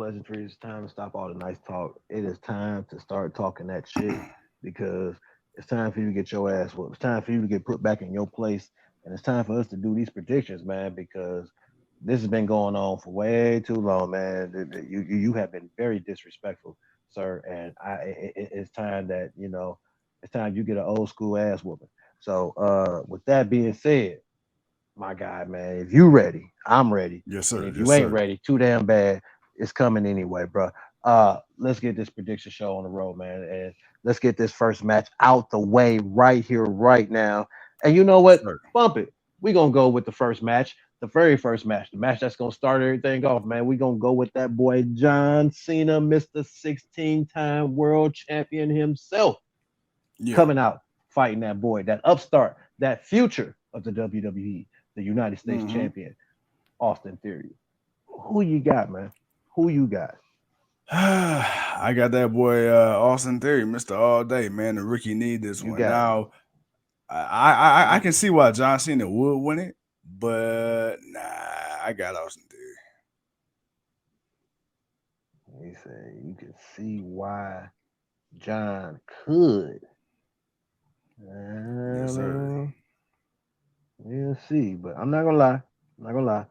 pleasantries. It's time to stop all the nice talk. It is time to start talking that shit because it's time for you to get your ass whooped. It's time for you to get put back in your place, and it's time for us to do these predictions, man. Because this has been going on for way too long, man. You have been very disrespectful, sir, and it's time that it's time you get an old school ass whooping. So, with that being said, my guy, man. If you ready, I'm ready. Yes, And sir. if Yes, you ain't sir. ready, too damn bad. It's coming anyway, bro. Let's get this prediction show on the road, man, and let's get this first match out the way right here, right now. And you know Yes, what? sir. Bump it. We're gonna go with the first match, the very first match, the match that's gonna start everything off, man. We're gonna go with that boy John Cena, Mr. 16-time world champion himself, Yeah. coming out fighting that boy, that upstart, that future of the WWE, the United States Mm-hmm. champion, Austin Theory. Who you got, man? Who you got? I got that boy Austin Theory, Mister All Day, man. The rookie need this You one. got Now, I can see why John Cena would win it, but nah, I got Austin Theory. he said you can see why John could. Yes, sir. Well, we'll see, but I'm not gonna lie. I'm not gonna lie.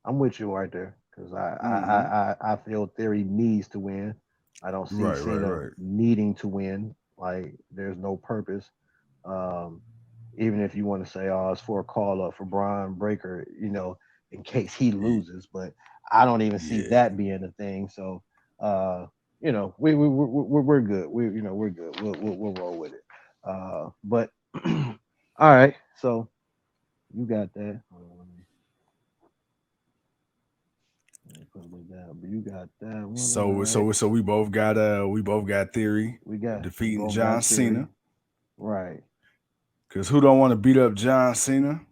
I'm with you right there because Mm-hmm. I feel Theory needs to win. I don't see Right, right, Cena right. needing to win. Like there's no purpose. Um, even if you want to say, oh, it's for a call up for Braun Breaker, in case he Ye- loses. But I don't even see Yeah. that being a thing. So, we're good. We're good. We'll roll with it. But all right. So you got that. Hold on, let me put it down. But you got that one. So, All right. so, so we both got Theory We defeating both John got Theory. Cena. Right. Cause who don't want to beat up John Cena?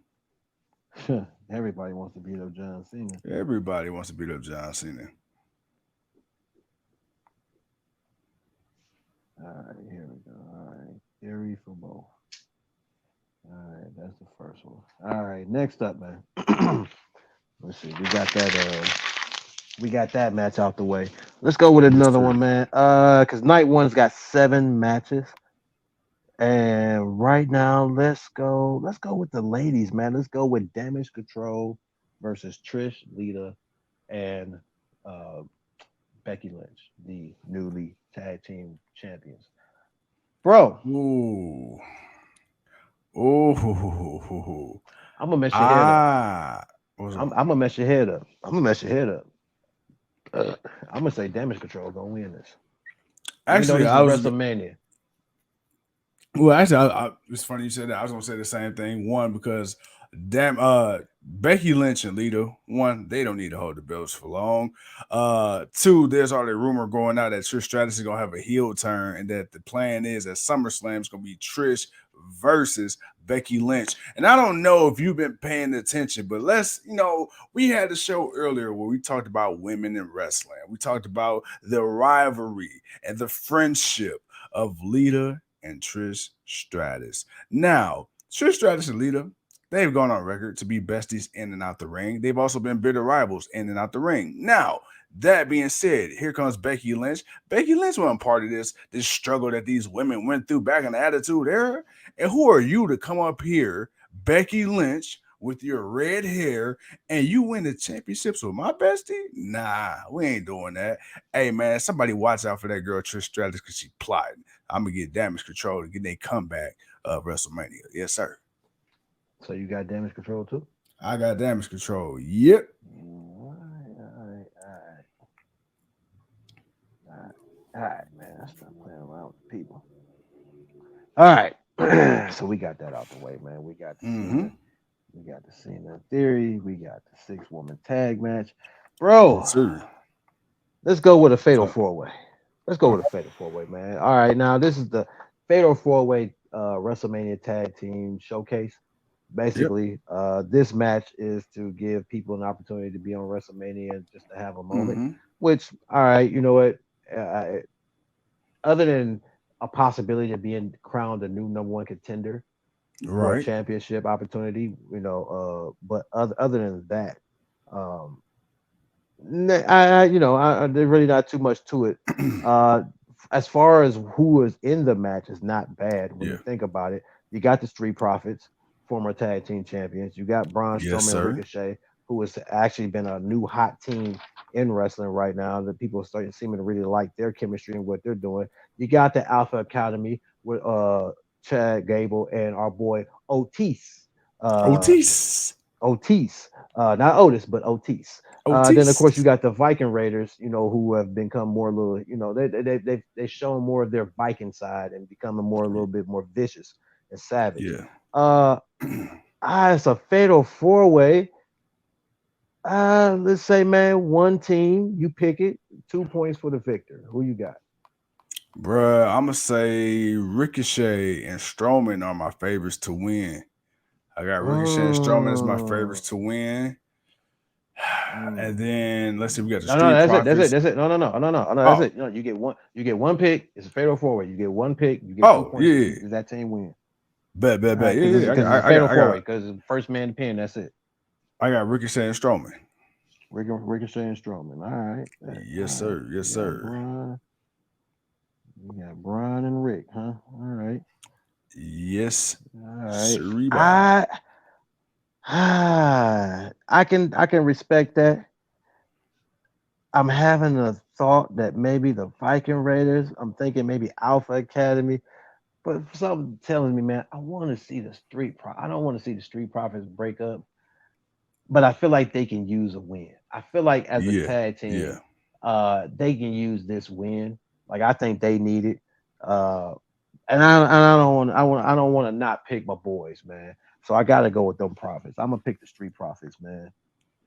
Everybody wants to beat up John Cena. Everybody wants to beat up John Cena. All right, here we go. All right, theory for both. All right, that's the first one. All right, next up, man. Let's see. We got that match out the way. Let's go with Yes, another sir. one, man. Cause night one's got 7 matches, and right now Let's go with the ladies, man. Let's go with Damage Control versus Trish, Lita, and uh, Becky Lynch, the newly tag team champions. Bro, Ooh. Oh. I'm gonna mess your head up. Ah. What's I'm, up? I'm gonna mess your head up. I'm gonna mess your head up. I'm gonna say Damage Control gonna win this, even though Actually, this is I was. WrestleMania. Well, actually, it's funny you said that. I was gonna say the same thing. One, because damn, Becky Lynch and Lita, one, they don't need to hold the belts for long. Two, there's already rumor going out that Trish Stratus is gonna have a heel turn, and that the plan is that SummerSlam is gonna be Trish versus Becky Lynch. And I don't know if you've been paying attention, but we had a show earlier where we talked about women in wrestling. We talked about the rivalry and the friendship of Lita and Trish Stratus. Now, Trish Stratus and Lita, they've gone on record to be besties in and out the ring. They've also been bitter rivals in and out the ring. Now, that being said, here comes Becky Lynch. Becky Lynch wasn't part of this struggle that these women went through back in the Attitude Era. And who are you to come up here, Becky Lynch, with your red hair, and you win the championships with my bestie? Nah, we ain't doing that. Hey man, somebody watch out for that girl Trish Stratus because she plotting. I'm gonna get Damage Control to get their comeback of WrestleMania. Yes, sir. So you got Damage Control too. I got Damage Control. Yep. All right, all right, all right, all right, man. Stop playing around with the people. All right, so we got that out the way, man. We got the Mm-hmm. Cena. We got the Cena theory. We got the 6-woman tag match, bro. Yes, sir. Let's go with a fatal So, 4-way. Let's go with a fatal 4-way, man. All right, now this is the fatal 4-way WrestleMania tag team showcase. yep. Basically, this match is to give people an opportunity to be on WrestleMania just to have a moment. Mm-hmm. Which, all right, you know what? Uh, Other than a possibility of being crowned a new number one contender for a Right. championship opportunity, but other than that, um, there's really not too much to it. Uh, as far as who is in the match, is not bad when Yeah. you think about it. You got the Street Profits, former tag team champions. You got Braun Yes, Strowman and sir. Ricochet, who has actually been a new hot team in wrestling right now. That people are starting seeming to really like their chemistry and what they're doing. You got the Alpha Academy with Chad Gable and our boy Otis. Uh, Otis. Otis, not Otis, but Otis. Then of course you Otis. got the Viking Raiders, who have become more a little, they shown more of their Viking side and becoming more a little bit more vicious and savage. Yeah. Uh, it's a fatal four way. Let's say, man, one team, you pick it, 2 points for the victor. Who you got? Bruh, I'm gonna say Ricochet and Strowman are my favorites to win. I got Ricochet and Strowman as my Mm, favorites to win. mm. And then let's see, we got the No, no, Street that's it. That's it. Profits. That's it. No, no, no, no, no, no. That's Oh, it. No, you get one. You get one pick. It's a fatal four way. You get one pick. You get two oh, points yeah, if yeah. you if that team wins. Bet, bet, All right, bet. Yeah, yeah. because it's a I fatal got, I four way. got, Because first man to pin. That's it. I got Ricochet and Strowman. Ricochet and Strowman. All right. All Yes, right. sir. Yes, You got sir. Braun. You got Braun and Rick, huh? All right. Yes, All right. Sariba. I I can respect that. I'm having a thought that maybe the Viking Raiders. I'm thinking maybe Alpha Academy. But something telling me, man, I want to see the I don't want to see the Street Profits break up, but I feel like they can use a win. I feel like as a Yeah, tag yeah. team, they can use this win. Like I think they need it. Uh, and I don't want I don't want to not pick my boys, man. So I got to go with them Profits. I'm gonna pick the Street Profits, man,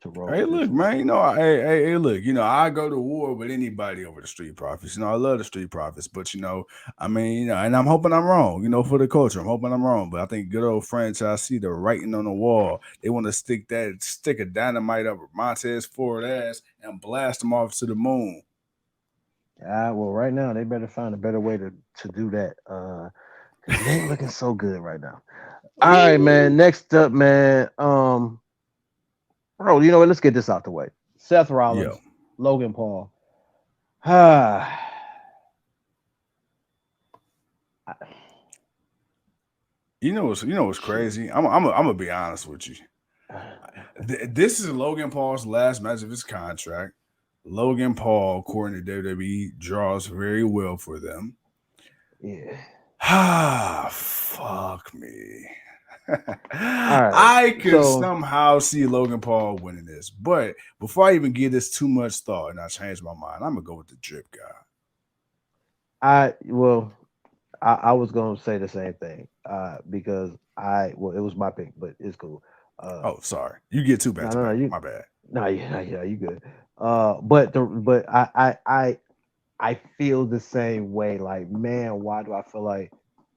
to roll Hey, with this look, one. man. Hey, look. I go to war with anybody over the Street Profits. I love the Street Profits, but I mean, and I'm hoping I'm wrong. For the culture, I'm hoping I'm wrong. But I think good old franchise see the writing on the wall. They want to stick a dynamite up Montez Ford ass and blast them off to the moon. Well, right now they better find a better way to do that, because it ain't looking so good right now. All right, man. Ooh, Next up, man. Bro, you know what? Let's get this out the way. Seth yo, Rollins, Logan Paul. Ah, you know what's shit. crazy? I'm gonna be honest with you. This is Logan Paul's last match of his contract. Logan Paul, according to WWE, draws very well for them. Yeah. Ah, fuck me. All right. I could So somehow see Logan Paul winning this, but before I even give this too much thought and I change my mind, I'm gonna go with the drip guy. well, I was gonna say the same thing. Because it was my pick, but it's cool. Uh, Oh, sorry, you get two back no, to no, no, back. you, My bad. no, yeah, yeah, you good. But I feel the same way. Like, man, why do I feel like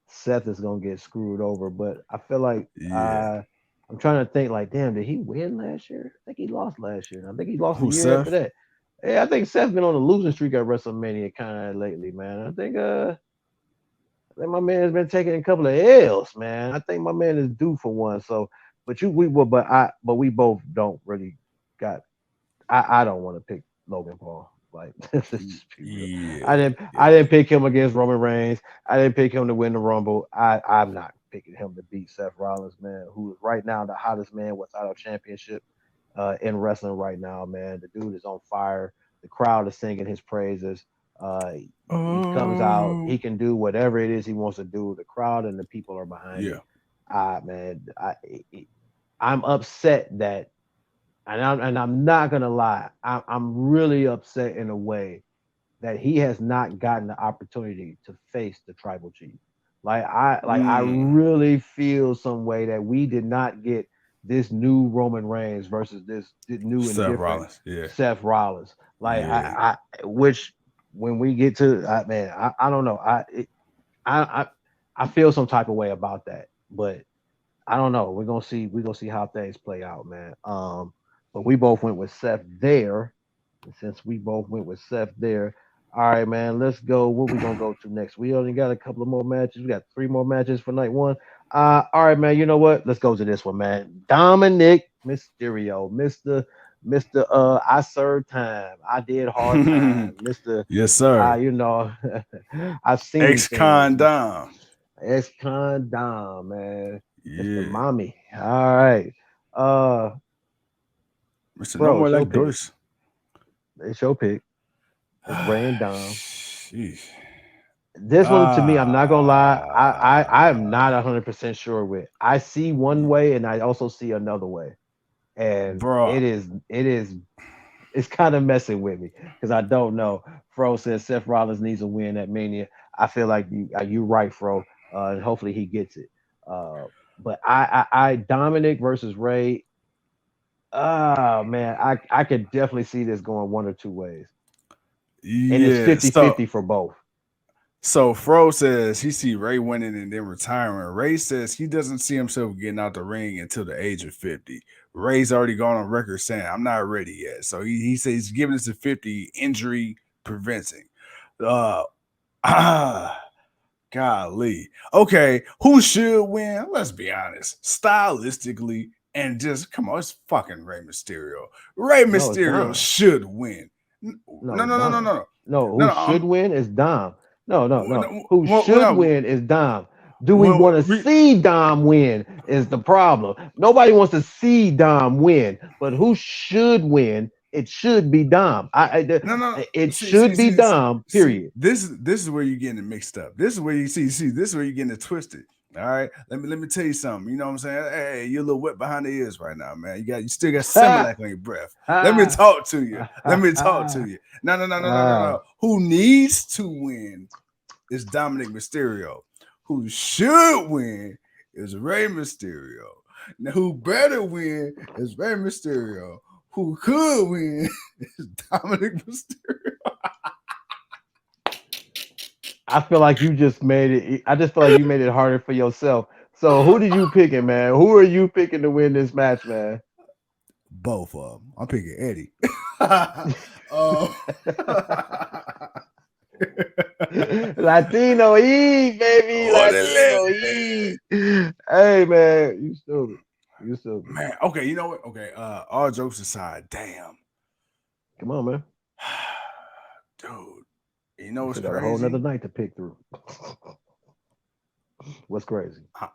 Seth is gonna get screwed over? But I feel like Yeah. I'm trying to think. Like, damn, did he win last year? I think he lost last year. And I think he lost the Who, year after Seth? that. Yeah, I think Seth's been on a losing streak at WrestleMania kind of lately, man. I think my man's been taking a couple of L's, man. I think my man is due for one. So, but you, we will, but we both don't really got. I don't want to pick Logan Paul. Like, let's just be real. Yeah, I yeah. didn't pick him against Roman Reigns. I didn't pick him to win the Rumble. I'm not picking him to beat Seth Rollins, man, who is right now the hottest man without a championship in wrestling right now, man. The dude is on fire. The crowd is singing his praises. Uh, he comes out. Oh, He can do whatever it is he wants to do. The crowd and the people are behind yeah. it. Man, I'm upset that, and I'm not gonna lie. I'm really upset in a way that he has not gotten the opportunity to face the tribal chief. I Mm. really feel some way that we did not get this new Roman Reigns versus this new and Seth different Rollins. Yeah, Seth Rollins. Like yeah. which when we get to, man, I don't know. I I I feel some type of way about that, but I don't know. We're gonna see. We're gonna see how things play out, man. But we both went with Seth there. And since we both went with Seth there, all right, man. Let's go. What we gonna go to next? We only got a couple of more matches. We got three more matches for night one. All right, man. You know what? Let's go to this one, man. Dominic Mysterio, Mister. Mister. I served time. I did hard time, Mister. Yes, sir. You know, I've seen things. Ex-condom. Ex condom, man. Mister Yeah. Mommy. All right, uh, Mr. No bro, More it's your Like pick. Doris. It's your pick. It's Ray and Dom. Sheesh. This one to me, I'm not gonna lie. I'm Ah, not 100% sure with. I see one way, and I also see another way, and bro. it's kind of messing with me because I don't know. Fro says Seth Rollins needs a win at Mania. I feel like you right, Fro, and hopefully he gets it. Uh, but I Dominic versus Ray. Oh man, I could definitely see this going one or two ways, and it's Yeah. 50-50 for both. So Fro says he see Ray winning and then retiring. Ray says he doesn't see himself getting out the ring until the age of 50. Ray's already gone on record saying, I'm not ready yet. So he says he's giving us a 50 injury preventing. Uh golly. Okay, who should win? Let's be honest. Stylistically, and just come on, it's fucking Rey Mysterio. Rey No, it's Mysterio Dom. should win. No, No, no, it's no, no, no, Dom. no. No, No, who no, should win is Dom. No. no, Who should no, win is Dom. Do we well, want to see Dom win? Is the problem. Nobody wants to see Dom win, but who should win? It should be Dom. no, no. It See, see, should be see, see, Dom. see. Period. This is where you're getting it mixed up. This is where you see. This is where you're getting it twisted. All right. Let me tell you something. You know what I'm saying? Hey, you're a little wet behind the ears right now, man. You still got Ha Similac on your breath. Let me ha talk to you. Let ha me talk to ha. you. No, no, no, no, no, no, no. Ah, Who needs to win is Dominic Mysterio. Who should win is Rey Mysterio. Now, who better win is Rey Mysterio. Who could win is Dominic Mysterio. I feel like you just made it. I just feel like you made it harder for yourself. So who did you picking, man? Who are you picking to win this match, man? Both of them. I'm picking Eddie. uh, Latino Heat, baby. Orale. Latino Heat. Hey, man. You stupid. You stupid. Man, okay, you know what? Okay, all jokes aside, damn. Come on, man. Dude, you know You what's still got a whole nother crazy? night to pick through. What's crazy? Uh,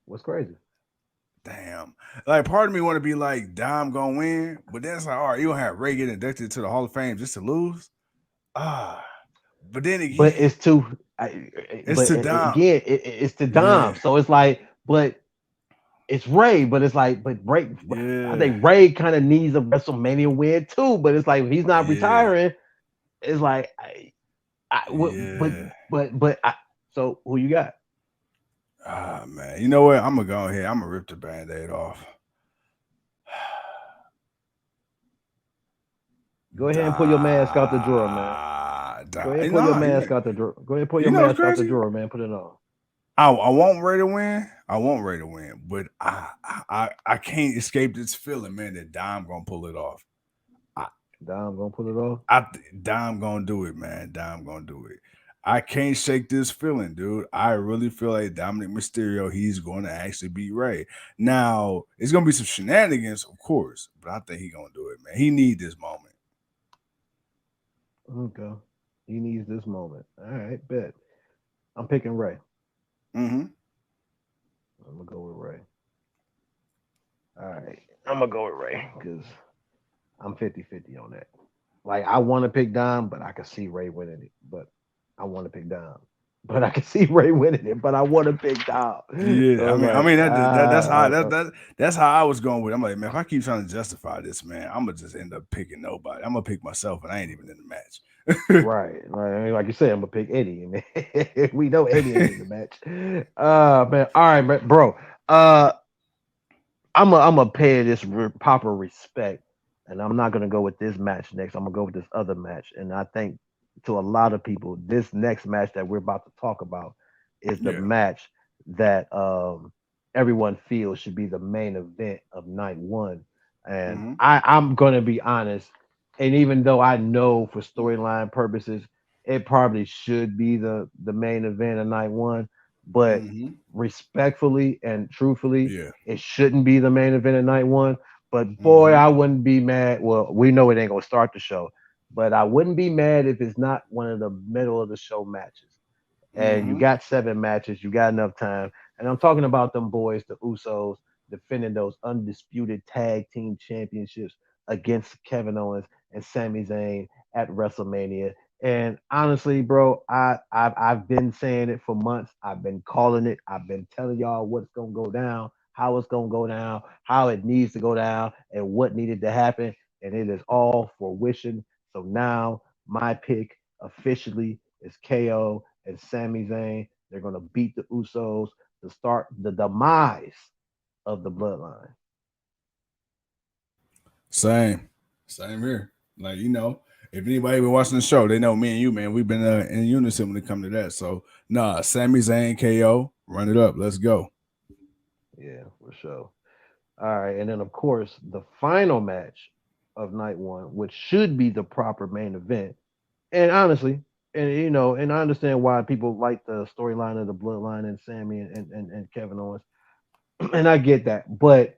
What's crazy? Damn. Like part of me want to be like, Dom gonna win, but then it's like, all right, you gonna have Ray get inducted to the Hall of Fame just to lose? Ah. But then But again, it's too. it's to Dom. Again, it's to Dom. Yeah. So it's like, but it's Ray. But it's like, but Ray. I Yeah. think Ray kind of needs a WrestleMania win too. But it's like if he's not Yeah. retiring. It's like, Yeah. so who you got? Ah man. You know what? I'm gonna go ahead. I'm gonna rip the band-aid off. Go ahead and pull your mask out the drawer, man. Go ahead and pull your Nah, mask out the drawer. Go ahead and pull you your know what's mask out the crazy? drawer, man. Put it on. I want Ray to win. I want Ray to win, but I can't escape this feeling, man, that Dom gonna pull it off. I, Dom gonna pull it off. Dom gonna do it, man. Dom gonna do it. I can't shake this feeling, dude. I really feel like Dominic Mysterio, he's going to actually beat Ray. Now, it's gonna be some shenanigans, of course, but I think he gonna do it, man. He need this moment. Okay. He needs this moment. All right, bet. I'm picking Ray. Mm-hmm. I'm gonna go with Ray. All right. I'm gonna go with Ray because I'm 50-50 on that. Like I want to pick Dom, but I can see Ray winning it. But I want to pick Dom. But I can see Ray winning it. But I want to pick Dom. Yeah, So it's like, that's how that's how I was going with it. I'm like, man, if I keep trying to justify this, man, I'm gonna just end up picking nobody. I'm gonna pick myself, and I ain't even in the match. right. Right. I mean, like you said, I'm gonna pick Eddie, and we know Eddie ain't in the match. Man. All right, man, bro. Uh, I'm gonna pay this proper respect, and I'm not gonna go with this match next. I'm gonna go with this other match, and I think to a lot of people, this next match that we're about to talk about is the Yeah. match that everyone feels should be the main event of night one. And Mm-hmm. I'm gonna be honest, and even though I know for storyline purposes, it probably should be the main event of night one, but Mm-hmm. respectfully and truthfully Yeah. it shouldn't be the main event of night one. But boy, Mm-hmm. I wouldn't be mad. Well, we know it ain't gonna start the show, but I wouldn't be mad if it's not one of the middle of the show matches. And you Mm-hmm. got 7 matches, you got enough time. And I'm talking about them boys, the Usos, defending those undisputed tag team championships against Kevin Owens and Sami Zayn at WrestleMania. And honestly, bro, I've been saying it for months. I've been calling it. I've been telling y'all what's gonna go down, how it's gonna go down, how it needs to go down, and what needed to happen. And it is all for wishing. So now my pick officially is KO and Sami Zayn. They're gonna beat the Usos to start the demise of the bloodline. Same, same here. Like if anybody been watching the show, they know me and you, man. We've been in unison when it comes to that. So nah, Sami Zayn KO, run it up. Let's go. Yeah, for sure. All right, and then of course the final match of night one, which should be the proper main event. And honestly, and I understand why people like the storyline of the bloodline and Sammy and Kevin Owens, and I get that. But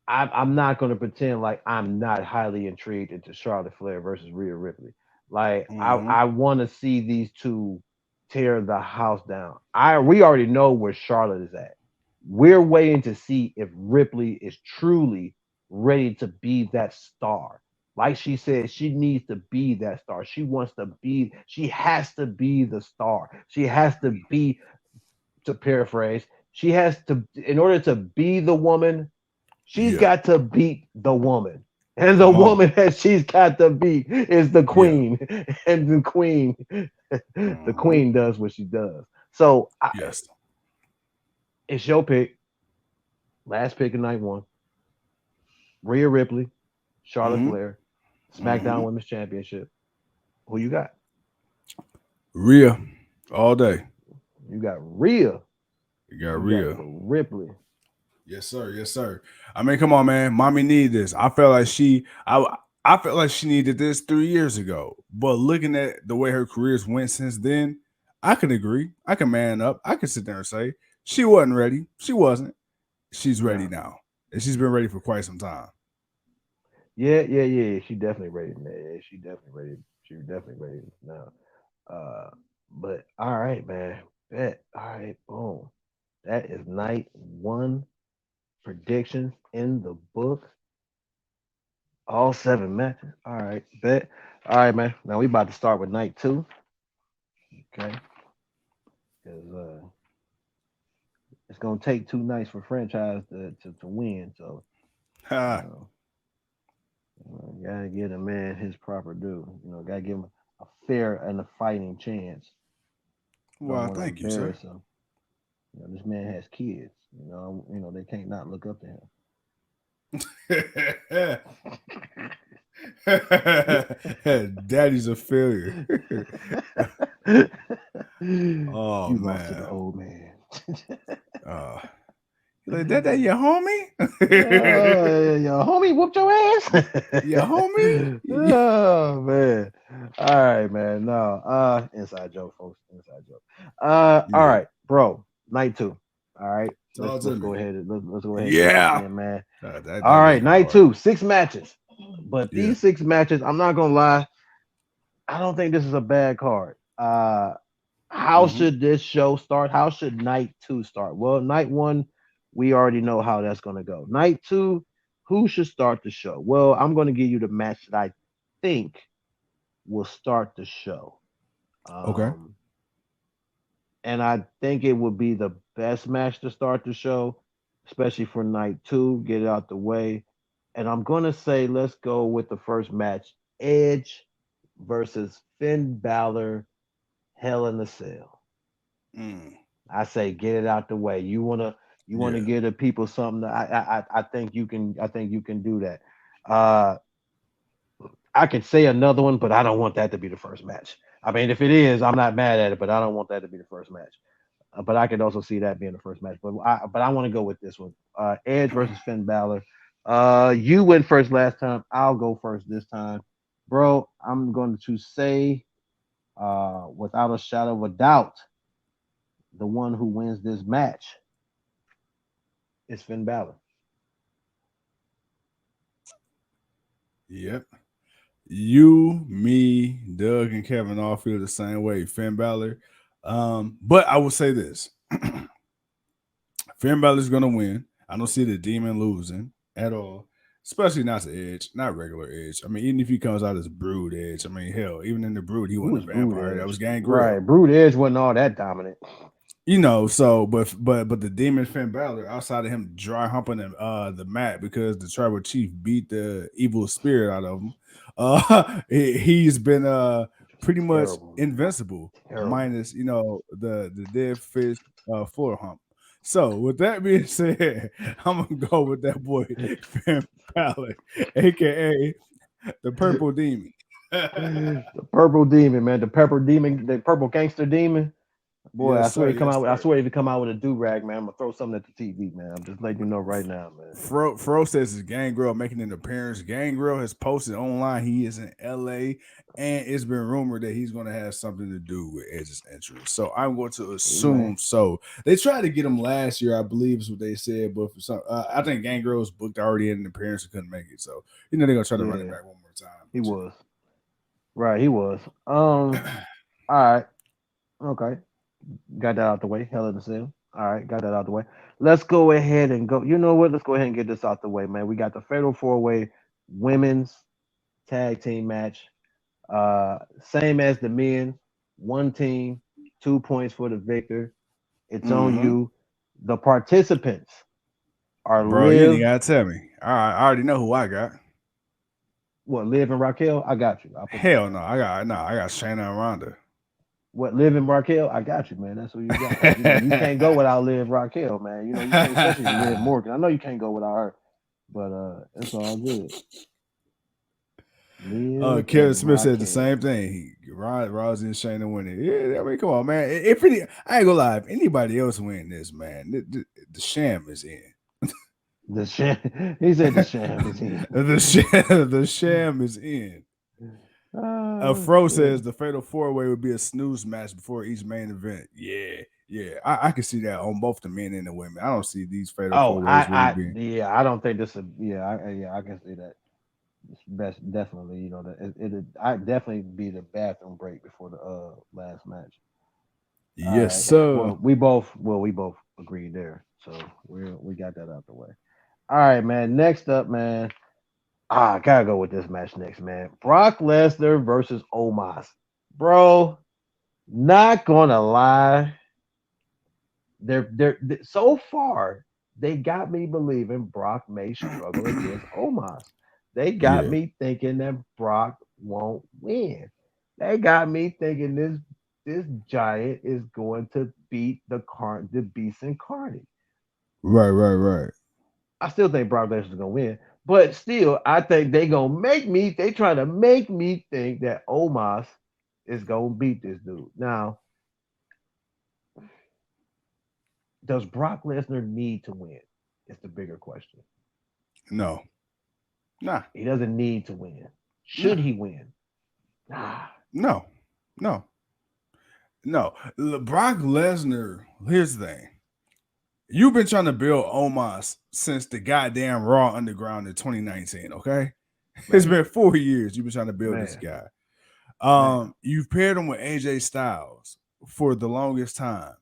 I'm not going to pretend like I'm not highly intrigued into Charlotte Flair versus Rhea Ripley. Like Mm-hmm. I want to see these two tear the house down. We already know where Charlotte is at. We're waiting to see if Ripley is truly ready to be that star. Like she said, she needs to be that star. She wants to be. She has to be the star. She has to be. To paraphrase, she has to. In order to be the woman, she's Yeah. got to beat the woman. And the Come on. woman that she's got to beat is the Yeah. queen. And the Mm-hmm. queen does what she does. So Yes. it's your pick. Last pick of night one. Rhea Ripley, Charlotte Mm-hmm. Flair, Mm-hmm. SmackDown Women's Championship. Who you got? Rhea, all day. You got Rhea. You got You got Rhea. Ripley. Yes, sir. Yes, sir. I mean, come on, man. Mommy needed this. I felt like she needed this 3 years ago. But looking at the way her careers went since then, I can agree. I can man up. I can sit there and say she wasn't ready. She wasn't. She's ready No. now, and she's been ready for quite some time. Yeah. She definitely ready, man. Yeah, she definitely ready. She definitely ready now. Uh, but all right, man. Bet. All right, boom. That is night one predictions in the book. All 7 matches. All right, bet. All right, man. Now we about to start with night two. Okay, because it's gonna take 2 nights for franchise to win. So you Ha. know, gotta give the man his proper due. Gotta give him a fair and a fighting chance. Don't Well, want to thank you, sir. embarrass him. This man has kids. They can't not look up to Daddy's a failure. Oh You lost to the man. old man. Uh, you like that your homie? Yo, homie whooped your Your ass. homie? Oh man. All right, man. No. Inside joke, folks. Inside joke. All Yeah. right, bro. Night two. All right. Let's Talk to let's me. go ahead and let's go ahead and get this Yeah. in, man. That All right, make it night hard. two, 6 matches. But Yeah. these 6 matches, I'm not gonna lie, I don't think this is a bad card. How Mm-hmm. should this show start? How should night two start? Well, night one, we already know how that's going to go. Night two, who should start the show? Well, I'm going to give you the match that I think will start the show. Okay. Um, and I think it would be the best match to start the show, especially for night two. Get it out the way. And I'm going to say, let's go with the first match Edge versus Finn Balor, Hell in the Cell. Mm. I say get it out the way. You wanna Yeah. give the people something. I think you can. I think you can do that. Uh, I could say another one, but I don't want that to be the first match. I mean, if it is, I'm not mad at it, but I don't want that to be the first match. But I could also see that being the first match. But I want to go with this one. Edge versus Finn Balor. You went first last time. I'll go first this time, bro. I'm going to say, without a shadow of a doubt, the one who wins this match is Finn Balor. Yep. You, me, Doug, and Kevin all feel the same way. Finn Balor. But I will say this: Finn Balor's gonna win. I don't see the Demon losing at all. Especially not to Edge, not regular Edge. I mean, even if he comes out as Brood Edge, I mean, hell, even in the Brood, he Who wasn't was a Brood vampire. That Edge? was Gangrel. Right, Brood Edge wasn't all that dominant. So but the demon Finn Balor, outside of him dry humping the mat because the tribal chief beat the evil spirit out of him, he's been Which was pretty much terrible, invincible, terrible. minus the dead fish floor hump. So with that being said, I'm gonna go with that boy Finn Balor, aka the purple demon. The purple demon, man, the purple demon, the purple gangster demon. Boy, Yes, I swear sir. he come Yes, out. I sir. swear if he come out with a do rag, man, I'm gonna throw something at the TV, man. I'm just letting you know right now, man. Fro says his Gangrel making an appearance. Gangrel has posted online he is in LA, and it's been rumored that he's going to have something to do with Edge's entrance. So I'm going to Hey, man. assume so. They tried to get him last year, I believe, is what they said, but for some, I think Gangrel was booked already in an appearance and couldn't make it. So they're going to try to run it Yeah, back one more time. he But was. Right, he was. All right. Okay. Got that out the way. Hell in the cell. All right, got that out the way. Let's go ahead and go. You know what? Let's go ahead and get this out the way, man. We got the Fatal Four Way Women's Tag Team match. Same as the men. One team, 2 points for the victor. It's on mm-hmm. you. The participants are Bro, you ain't Liv. got to tell me. All right, I already know who I got. What, Liv and Raquel? I got you. I'll put that Hell no, down. I got Shayna and Ronda. What, Liv and Raquel? I got you, man. That's who you got. You know, you can't go without Liv Raquel, man. You know, you can't, especially Liv Morgan. I know you can't go without her, but it's all good. Liv Kevin and Smith said the same Raquel. thing. Rousey and Shayna winning. Yeah, I mean, come on, man. I ain't gonna lie. If anybody else win this, man, the sham is in. The sham. He said the sham is in. The sham is in. Oh Fro shit. says the fatal four way would be a snooze match before each main event. Yeah, yeah, I can see that on both the men and the women. I don't see these fatal Oh, four ways really being. yeah, I don't think this is. Yeah, I can see that. It's best, definitely. You know, I definitely be the bathroom break before the last match. All Yes, right. sir. We both agreed there. So we got that out the way. All right, man. Next up, man. I gotta go with this match next, man. Brock Lesnar versus Omos. Bro, not gonna lie. So far, they got me believing Brock may struggle against Omos. They got Yeah. me thinking that Brock won't win. They got me thinking this giant is going to beat the beast incarnate. Right, right, right. I still think Brock Lesnar's gonna win, but still, I think they gonna make me. They trying to make me think that Omos is gonna beat this dude. Now, does Brock Lesnar need to win? It's the bigger question. No, nah, He doesn't need to win. Should nah, he win? Nah. no, no, no. Brock Lesnar. Here's the thing. You've been trying to build Omos since the goddamn Raw Underground in 2019. Okay, it's Man, been 4 years. You've been trying to build this man, guy. man. You've paired him with AJ Styles for the longest time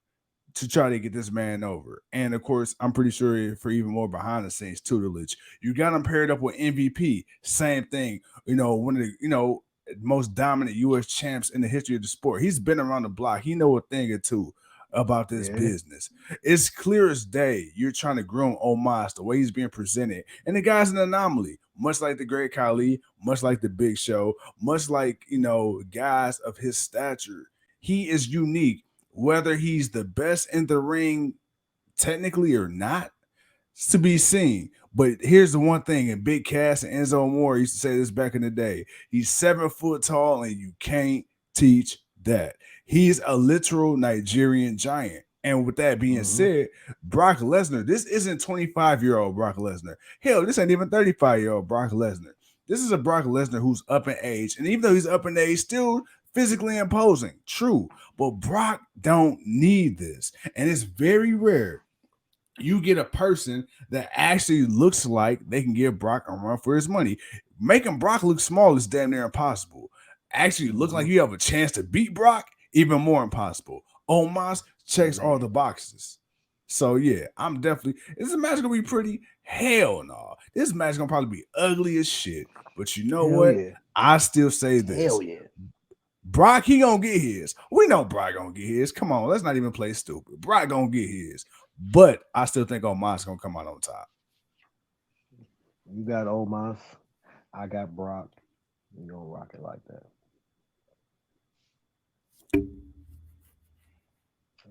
to try to get this man over. And of course, I'm pretty sure for even more behind the scenes tutelage, you got him paired up with MVP. Same thing. One of the most dominant U.S. champs in the history of the sport. He's been around the block. He know a thing or two about this Yeah, business. It's clear as day. You're trying to groom Omos the way he's being presented, and the guy's an anomaly. Much like the Great Khali, much like the Big Show, much like guys of his stature. He is unique whether he's the best in the ring technically or not, it's to be seen. But here's the one thing, and Big Cass and Enzo Moore used to say this back in the day. He's 7 foot tall, and you can't teach that. He's a literal Nigerian giant. And with that being hmm said, Brock Lesnar, this isn't 25-year-old Brock Lesnar. Hell, this ain't even 35-year-old Brock Lesnar. This is a Brock Lesnar who's up in age. And even though he's up in age, still physically imposing. True. But Brock don't need this. And it's very rare you get a person that actually looks like they can give Brock a run for his money. Making Brock look small is damn near impossible. Actually, look like Mhm. you have a chance to beat Brock, even more impossible. Omos checks all Man, the boxes. So yeah, I'm definitely. Is this match gonna be pretty? Hell no. This match gonna probably be ugly as shit. But you know hell what? yeah, I still say hell this. yeah. Brock, he gonna get his. We know Brock gonna get his. Come on, let's not even play stupid. Brock gonna get his. But I still think Omos gonna come out on top. You got Omos, I got Brock. You gonna rock it like that.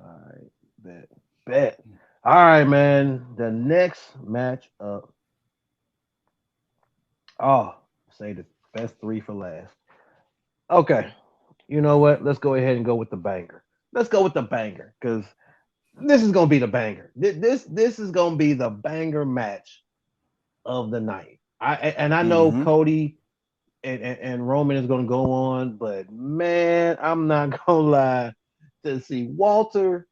All right, bet, bet. All right, man. The next match up. Oh, say the best three for last. Okay, you know what? Let's go ahead and go with the banger. Let's go with the banger because this is gonna be the banger. This is gonna be the banger match of the night. And I know Mm-hmm. Cody and Roman is gonna go on, but man, I'm not gonna lie. To see Walter,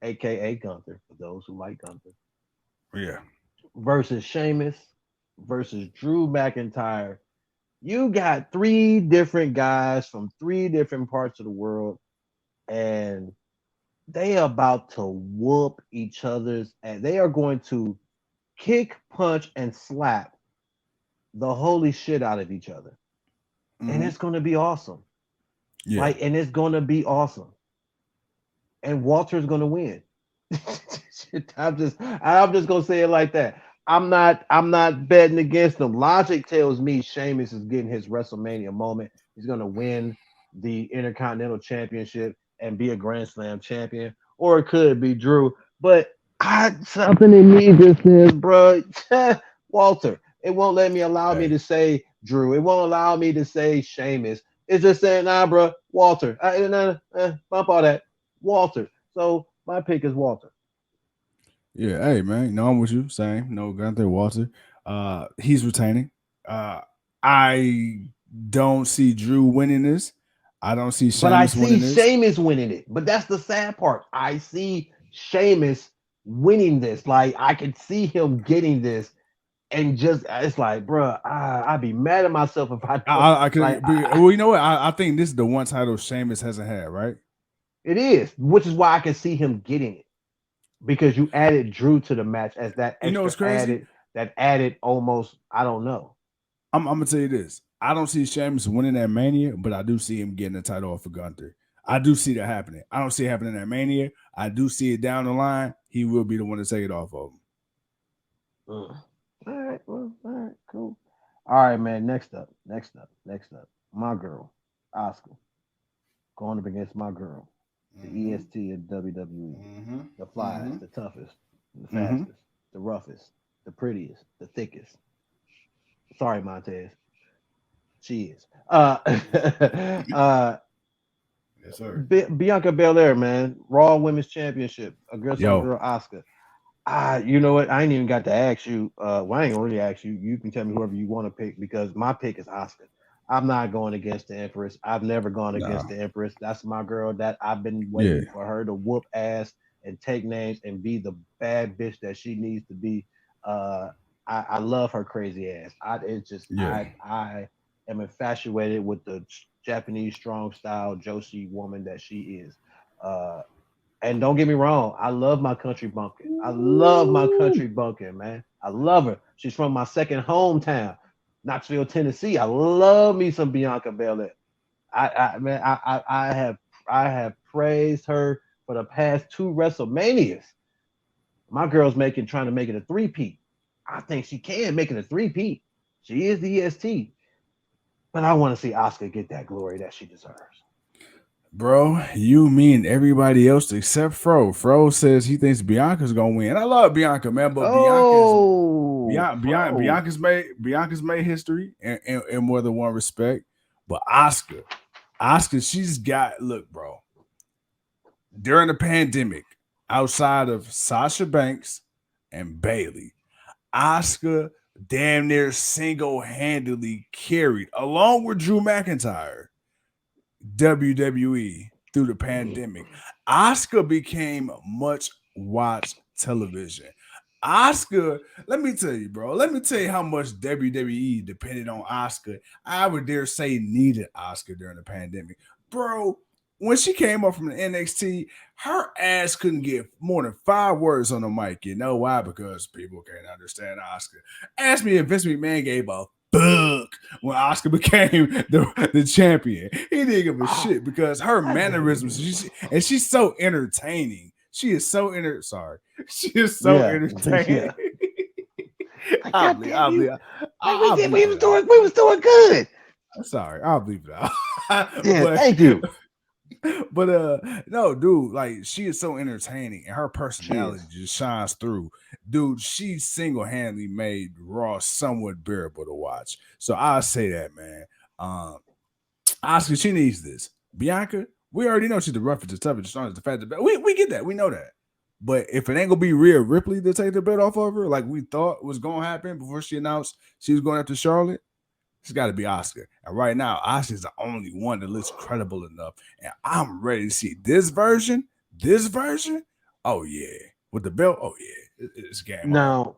aka Gunther, for those who like Gunther, Yeah. versus Sheamus versus Drew McIntyre. You got three different guys from three different parts of the world, and they are about to whoop each other's, and they are going to kick, punch, and slap the holy shit out of each other. And Mm-hmm. it's going to be awesome. Yeah. Like, and it's going to be awesome. And Walter's going to win. I'm just going to say it like that. I'm not betting against them. Logic tells me Sheamus is getting his WrestleMania moment. He's going to win the Intercontinental Championship and be a Grand Slam champion, or it could be Drew. But something in me just says, bro, Walter. It won't let me allow me Hey. to say Drew. It won't allow me to say Sheamus. It's just saying, nah, bro, Walter. Bump all that, Walter. So my pick is Walter. Yeah. Hey, man. No, I'm with you. Same. No, Gunther Walter. He's retaining. Uh, I don't see Drew winning this. I don't see But I Sheamus see winning this. Sheamus winning it. But that's the sad part. I see Sheamus winning this. Like I could see him getting this, and just it's like, bro, I'd be mad at myself if I don't. I Like could be. Well, you know what? I think this is the one title Sheamus hasn't had, right? it is, which is why I can see him getting it because you added Drew to the match as that You know extra what's crazy? added that added almost. I don't know. I'm gonna tell you this. I don't see Sheamus winning that Mania, but I do see him getting the title off of Gunther. I do see that happening. I don't see it happening at Mania. I do see it down the line. He will be the one to take it off of him. Mm. All right, well, all right, cool. All right, man. Next up. My girl, Oscar, going up against my girl, the Mm-hmm. EST of WWE, Mm-hmm. the Mm-hmm. flyest, the toughest, the Mm-hmm. fastest, the roughest, the prettiest, the thickest. Sorry, Montez. She is. uh, Yes, sir. Bianca Belair, man, Raw Women's Championship against our Yo, girl Oscar. You know what? I ain't even got to ask you. Well, I ain't gonna really ask you. You can tell me whoever you want to pick because my pick is Oscar. I'm not going against the Empress. I've never gone against nah. the Empress. That's my girl. That I've been Yeah. waiting for her to whoop ass and take names and be the bad bitch that she needs to be. Uh, I love her crazy ass. It's just Yeah. I am infatuated with the Japanese strong style Joshi woman that she is. Uh, and don't get me wrong, I love my country bumpkin. I love my Woo! country bumpkin, man. I love her. She's from my second hometown, Knoxville, Tennessee. I love me some Bianca Belair. Man, I have praised her for the past two WrestleManias. My girl's trying to make it a three-peat. I think she can make it a three-peat. She is the EST, but I want to see Oscar get that glory that she deserves. Bro, you mean everybody else except Fro. Fro says he thinks Bianca's gonna win. I love Bianca, man, but Oh, Fro. Bianca's made history in more than one respect. But Oscar, she's got look, bro. During the pandemic, outside of Sasha Banks and Bailey, Oscar damn near single-handedly carried, along with Drew McIntyre, WWE through the pandemic. Oscar became much watched television. Oscar, let me tell you, bro. Let me tell you how much WWE depended on Oscar. I would dare say needed Oscar during the pandemic, bro. When she came up from the NXT, her ass couldn't get more than 5 words on the mic. You know why? Because people can't understand Oscar. Ask me if Vince McMahon gave a fuck when Oscar became the champion. He didn't give a Ah, shit because her I didn't mannerisms, give and she's so entertaining. She is so sorry. She is so Yeah, entertaining. yeah. Like, I'll God believe, damn I'll you. believe, Like I'll believe it out. we was doing good. I'm sorry, I'll believe it out. Yeah, but thank you. no, dude, like she is so entertaining and her She is. personality just shines through. Dude, she single-handedly made Raw somewhat bearable to watch. So I'll say that, man. Um, Oscar, she needs this. Bianca, we already know she's the roughest, the toughest, the strongest, the fastest. We get that. We know that. But if it ain't gonna be Rhea Ripley to take the belt off of her, like we thought was gonna happen before she announced she was going after Charlotte, it's got to be Oscar. And right now, Oscar's the only one that looks credible enough. And I'm ready to see this version. This version. Oh yeah, with the belt. Oh yeah, it's game on. Now,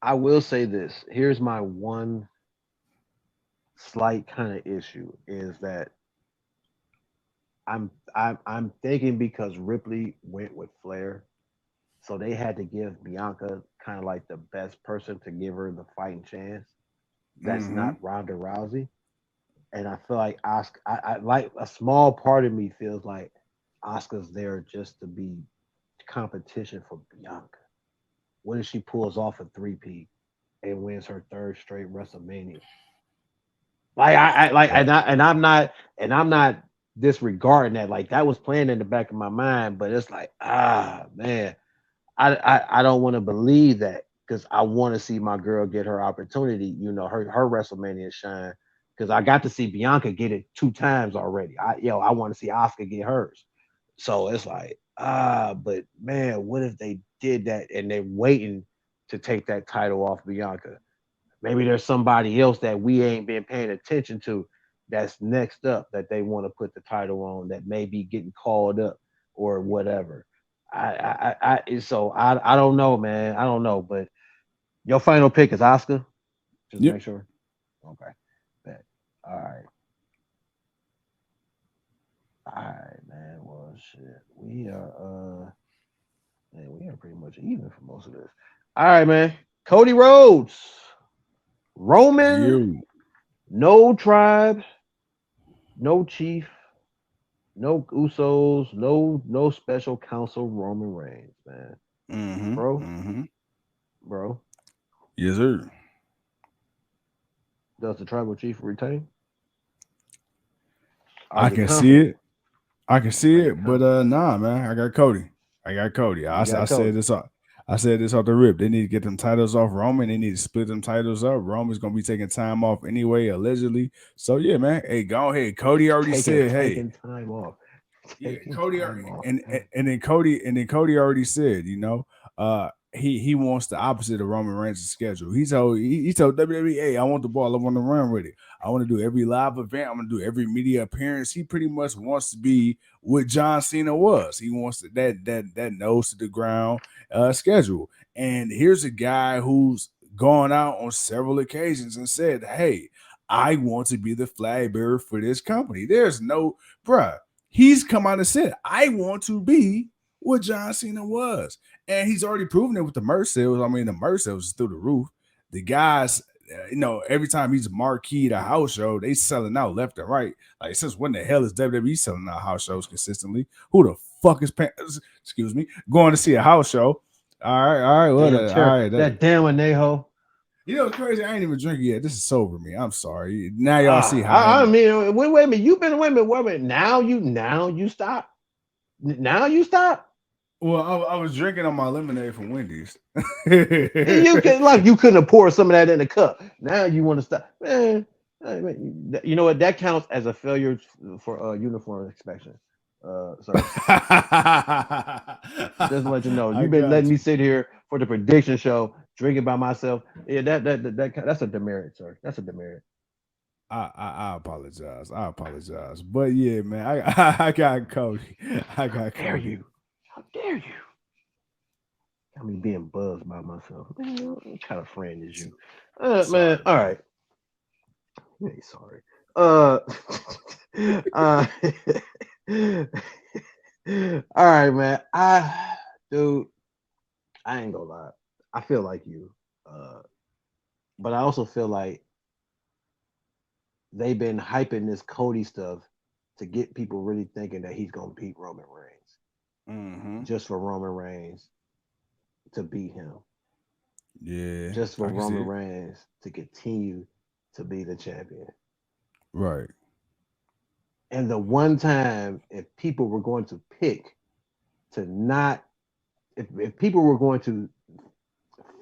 I will say this. Here's my one slight kind of issue is that I'm thinking because Ripley went with Flair, so they had to give Bianca kind of like the best person to give her the fighting chance. That's Mm-hmm. not Ronda Rousey. And I feel like Oscar, I like a small part of me feels like Oscar's there just to be competition for Bianca. What if she pulls off a three-peat and wins her third straight WrestleMania? Like I like Well, and I'm not disregarding that. Like that was playing in the back of my mind, but it's like man, I don't want to believe that because I want to see my girl get her opportunity. You know, her WrestleMania shine because I got to see Bianca get it 2 times already. I want to see Oscar get hers. So it's like but man, what if they did that and they're waiting to take that title off Bianca? Maybe there's somebody else that we ain't been paying attention to that's next up that they want to put the title on that may be getting called up or whatever. I don't know, man. I don't know, but your final pick is Oscar. Just yep. make sure. Okay. Bet. All right. All right, man. Well, shit. We are pretty much even for most of this. All right, man. Cody Rhodes, Roman, You. no tribe, no chief, no Usos, no special counsel Roman Reigns, man. Mm-hmm. Bro, Mm-hmm. bro, Yes, sir. does the tribal chief retain? Are I you can see confident? it. I can see Are you it, but confident? nah, man. I got Cody. I got Cody. You I got said Cody. this off. I said this off the rip. They need to get them titles off Roman. They need to split them titles up. Roman's gonna be taking time off anyway, allegedly. So yeah, man. Hey, go ahead. Cody already Taking said, hey, taking time off. yeah, Taking Cody, time off. and then Cody already said, he wants the opposite of Roman Reigns' schedule. He told WWE, hey, I want the ball, I want to run with it. I want to do every live event. I'm gonna do every media appearance. He pretty much wants to be what John Cena was. He wants that nose to the ground schedule. And here's a guy who's gone out on several occasions and said, hey, I want to be the flag bearer for this company. There's no bruh. He's come out and said, I want to be what John Cena was. And he's already proven it with the merch sales. I mean, the merch sales is through the roof. The guys, every time he's marquee at a house show, they selling out left and right. Like, since when the hell is WWE selling out house shows consistently? Who the fuck is excuse me, going to see a house show? All right, Damn all terror. right. That damn Anejo. It's crazy. I ain't even drinking yet. This is sober me. I'm sorry. Now y'all see how I him. mean, wait a minute. You've been wait a minute. Now you stop. Now you stop. Well, I was drinking on my lemonade from Wendy's. You can like you couldn't have poured some of that in a cup. Now you want to stop, man. You know what? That counts as a failure for uniform inspection, sir. Just to let you know, I you've been letting got me you. sit here for the prediction show, drinking by myself. Yeah, that's a demerit, sir. That's a demerit. I apologize. I apologize. But yeah, man, I got Cody. I How got dare Cody. you? How dare you? mean, being buzzed by myself. Man, what kind of friend is you? Man, Sorry, all man. right. You ain't sorry. Uh, uh, all right, man. Dude, I ain't gonna lie. I feel like you. Uh, but I also feel like they've been hyping this Cody stuff to get people really thinking that he's gonna beat Roman Reigns, Mm-hmm. just for Roman Reigns to beat him, Yeah, just I for can see Roman it. Reigns to continue to be the champion. Right. And the one time, if people were going to pick to not, if people were going to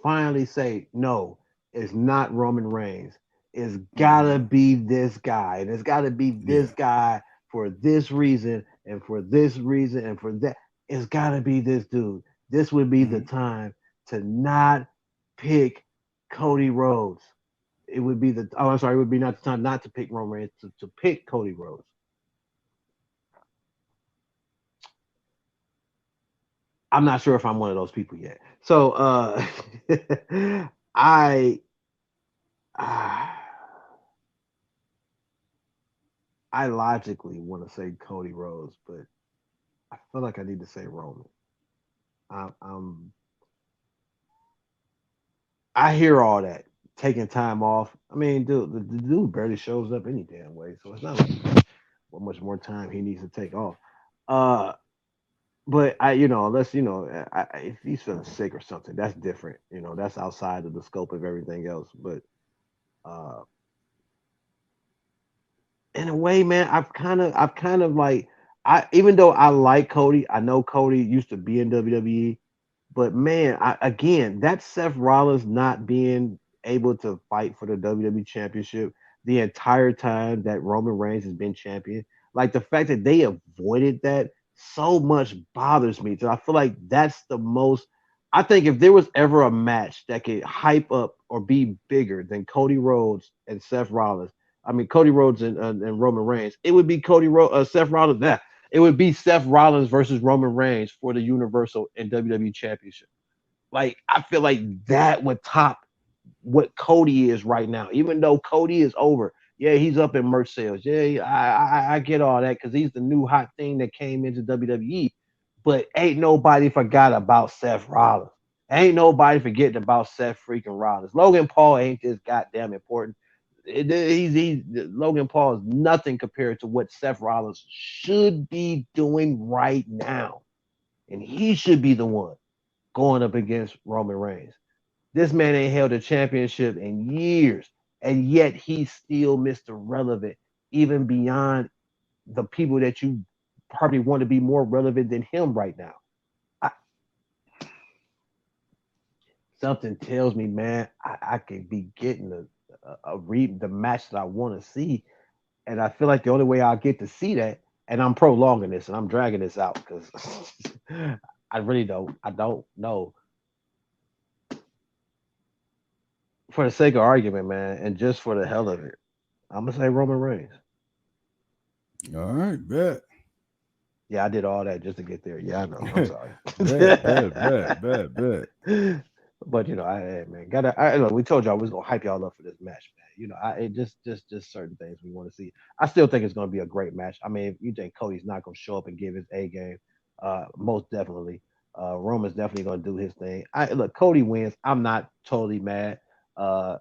finally say, no, it's not Roman Reigns, it's gotta Mm-hmm. be this guy, and it's gotta be this Yeah. guy for this reason, and for this reason, and for that, it's gotta be this dude. This would be the Mm-hmm. time to not pick Cody Rhodes. It would be the, oh, I'm sorry, it would be not the time not to pick Roman Reigns, to pick Cody Rhodes. I'm not sure if I'm one of those people yet. So I uh, I logically want to say Cody Rhodes, but I feel like I need to say Roman. I'm I hear all that taking time off. I mean, dude, the dude barely shows up any damn way, so it's not like what much more time he needs to take off. Uh, but unless if he's feeling sick or something, that's different. That's outside of the scope of everything else. But uh, in a way, man, I've kind of like even though I like Cody, I know Cody used to be in WWE, but man, again, that Seth Rollins not being able to fight for the WWE Championship the entire time that Roman Reigns has been champion, like the fact that they avoided that so much bothers me. So I feel like that's the most. I think if there was ever a match that could hype up or be bigger than Cody Rhodes and Seth Rollins, I mean Cody Rhodes and Roman Reigns, it would be Seth Rollins. That it would be Seth Rollins versus Roman Reigns for the Universal and WWE Championship. Like I feel like that would top what Cody is right now. Even though Cody is over, yeah, he's up in merch sales. Yeah, I get all that because he's the new hot thing that came into WWE. But ain't nobody forgot about Seth Rollins. Ain't nobody forgetting about Seth freaking Rollins. Logan Paul ain't this goddamn important. Logan Paul is nothing compared to what Seth Rollins should be doing right now, and he should be the one going up against Roman Reigns. This man ain't held a championship in years, and yet he's still Mr. Relevant, even beyond the people that you probably want to be more relevant than him right now. I, Something tells me, man, I could be getting the match that I want to see, and I feel like the only way I'll get to see that, and I'm prolonging this and I'm dragging this out because I really don't, I don't know. For the sake of argument, man, and just for the hell of it, I'm gonna say Roman Reigns. All right, bet. Yeah, I did all that just to get there. Yeah, I know. I'm sorry. Bet. But hey, man, gotta. Look, we told y'all we was gonna hype y'all up for this match, man. It just certain things we want to see. I still think it's gonna be a great match. I mean, if you think Cody's not gonna show up and give his A game, most definitely. Roman's definitely gonna do his thing. I look, Cody wins. I'm not totally mad. Uh,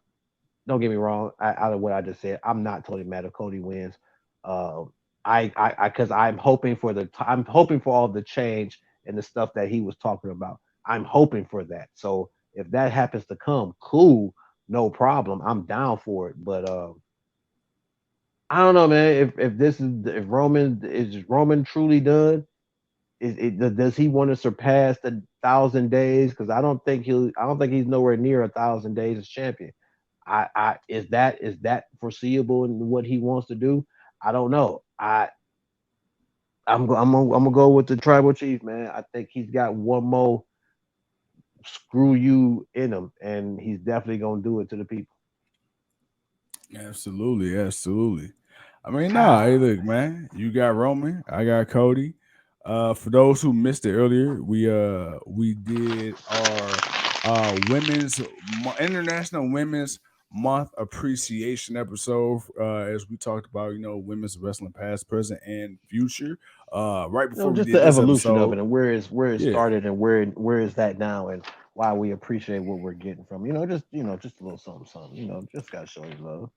don't get me wrong. Out of what I just said, I'm not totally mad if Cody wins. Uh, because I'm hoping for all the change and the stuff that he was talking about. I'm hoping for that. So if that happens to come, cool, no problem. I'm down for it. But I don't know, man. If Roman truly done, does he want to surpass the 1,000 days? Because I don't think he's nowhere near 1,000 days as champion. Is that foreseeable in what he wants to do? I don't know. I'm gonna go with the tribal chief, man. I think he's got one more screw you in him, and he's definitely gonna do it to the people. Absolutely. I mean, nah, hey, look, man, you got Roman, I got Cody. For those who missed it earlier, we did our International Women's Month Appreciation episode, as we talked about, women's wrestling past, present, and future. Right You know, before we just did the this evolution of episode, it and where it yeah, started and where is that now and why we appreciate what we're getting from. Just a little something, something. Just gotta show you love.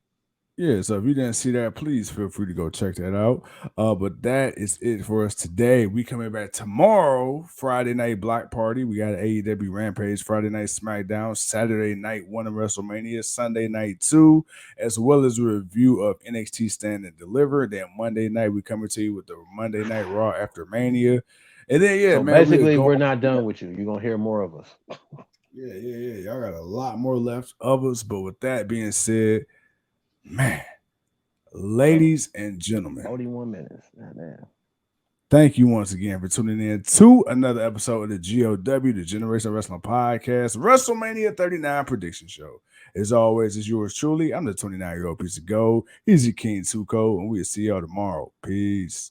yeah, so if you didn't see that, please feel free to go check that out. But that is it for us today. We coming back tomorrow, Friday night block party. We got an AEW Rampage, Friday night SmackDown, Saturday night one of WrestleMania, Sunday night two, as well as a review of NXT Stand and Deliver. Then Monday night we coming to you with the Monday Night Raw after Mania. And then yeah, So man, we'll basically, go. we're not done with you. You're gonna hear more of us. Yeah. Y'all got a lot more left of us. But with that being said, man. Oh, Ladies and gentlemen, 41 minutes. Goddamn. thank you once again for tuning in to another episode of the GOW, the Generation Wrestling Podcast, WrestleMania 39 Prediction Show. As always, it's yours truly. I'm the 29-year-old piece of gold. He's your King Tuco, and we'll see y'all tomorrow. Peace.